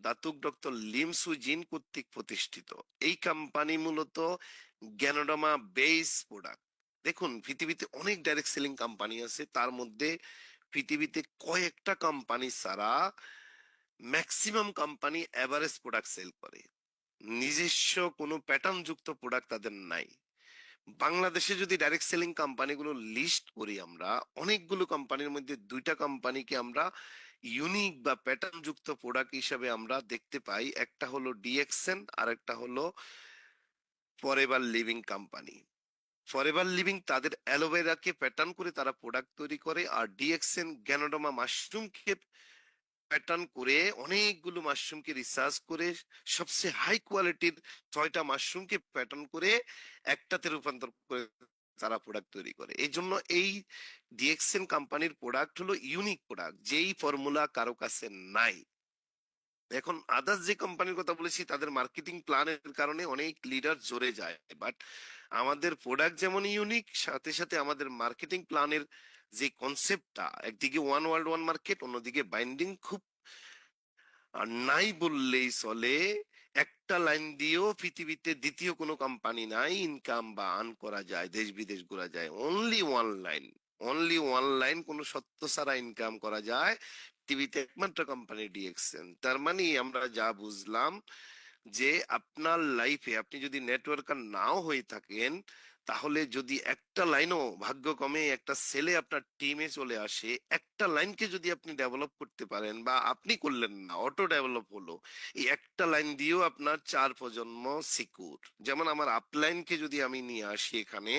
Datuk doctor Lim সু জিন কর্তৃক প্রতিষ্ঠিত। এই কোম্পানি মূলত গ্যানোডামা বেস প্রোডাক্ট। দেখুন, পৃথিবীতে অনেক ডাইরেক্ট সেলিং কোম্পানি আছে, তার মধ্যে পৃথিবীতে কয়েকটা কোম্পানি ছাড়া maximum company average product sale করে। নিজস্ব কোনো প্যাটার্ন যুক্ত প্রোডাক্ট তাদের নাই। বাংলাদেশে যদি ডাইরেক্ট সেলিং কোম্পানিগুলো লিস্ট করি আমরা, অনেকগুলো কোম্পানির মধ্যে দুইটা কোম্পানিকে আমরা ইউনিক বা প্যাটার্ন যুক্ত প্রোডাক্ট হিসাবে আমরা দেখতে পাই। একটা হলো ডিএক্সএন আর একটা হলো forever living company. Forever living তাদের অ্যালোভেরাকে প্যাটার্ন করে তারা প্রোডাক্ট তৈরি করে, আর ডিএক্সএন গ্যানোডামা মাশরুমকে প্যাটার্ন করে অনেকগুলো মাশরুমকে রিসার্চ করে সবচেয়ে হাই কোয়ালিটির 6টা মাশরুমকে প্যাটার্ন করে একটাতে রূপান্তর করে তারা প্রোডাক্ট তৈরি করে। এই জন্য এই ডিএক্সএন কোম্পানির প্রোডাক্ট হলো ইউনিক প্রোডাক্ট, যেই ফর্মুলা কারো কাছে নাই। এখন আদার্স যে কোম্পানির কথা বলেছি তাদের মার্কেটিং প্ল্যানের কারণে অনেক লিডার জোরে যায়, বাট আমাদের প্রোডাক্ট যেমন ইউনিক, সাথে সাথে আমাদের মার্কেটিং প্ল্যানের যে কনসেপ্টটা, একদিকে ওয়ান ওয়ার্ল্ড ওয়ান মার্কেট, অন্যদিকে বাইন্ডিং, খুব আর নাই বললেই চলে। একটা লাইন দিয়েও পৃথিবীতে দ্বিতীয় কোনো কোম্পানি নাই ইনকাম বা আর্ন করা যায়, দেশ বিদেশ ঘোরা যায়। Only one line, only one line, কোনো সত্য ছাড়া ইনকাম করা যায় পৃথিবীতে একমাত্র কোম্পানি ডিএক্সএন। তার মানে আমরা যা বুঝলাম যে আপনার লাইফে আপনি যদি নেটওয়ার্কার নাও হয়ে থাকেন, তাহলে যদি একটা লাইনও ভাগ্যক্রমে একটা ছেলে আপনার টিমে চলে আসে, একটা লাইনকে যদি আপনি ডেভেলপ করতে পারেন, বা আপনি করলেন না, অটো ডেভেলপ হলো, এই একটা লাইন দিয়েও আপনার 4 প্রজন্ম সিকিউর। যেমন আমার আপলাইনকে যদি আমি নিয়ে আসি এখানে,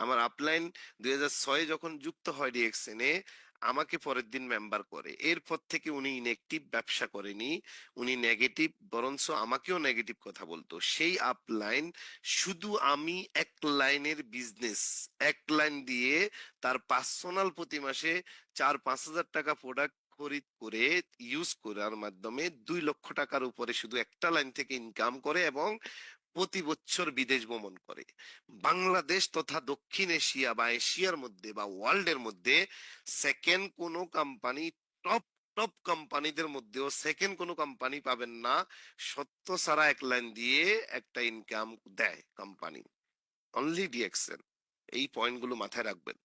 আমার আপলাইন 2006 যখন যুক্ত হয় ডিএক্সএন এ, আমাকে পরের দিন মেম্বার করে। এরপর থেকে উনি ইনএক্টিভ, ব্যবসা করেনি, উনি নেগেটিভ, বরঞ্চ আমাকেও নেগেটিভ কথা বলতো। সেই আপলাইন শুধু আমি এক লাইনের বিজনেস, এক লাইন দিয়ে তার পার্সোনাল প্রতি মাসে 4-5 হাজার টাকা প্রোডাক্ট খরিদ করে ইউজ করার মাধ্যমে 2 লক্ষ টাকার উপরে শুধু একটা লাইন থেকে ইনকাম করে, এবং প্রতি বছর বিদেশ ভ্রমণ করে। বাংলাদেশ তথা দক্ষিণ এশিয়া বা এশিয়ার মধ্যে বা ওয়ার্ল্ডের মধ্যে সেকেন্ড কোনো কোম্পানি, টপ টপ কোম্পানিদের মধ্যেও সেকেন্ড কোনো কোম্পানি পাবেন না সত্য ছাড়া এক লাইন দিয়ে একটা ইনকাম দেয় কোম্পানি, অনলি ডিএক্সএন। এই পয়েন্টগুলো মাথায় রাখবেন।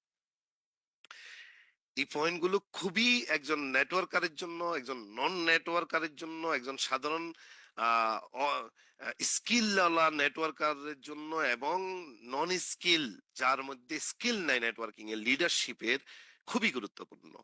এই পয়েন্টগুলো খুবই একজন নেটওয়ার্কারের জন্য, একজন নন নেটওয়ার্কারের জন্য, একজন সাধারণ স্কিলওয়ালা নেটওয়ার্কারের জন্য, এবং নন স্কিল, যার মধ্যে স্কিল নাই নেটওয়ার্কিং এর, লিডারশিপের, খুবই গুরুত্বপূর্ণ।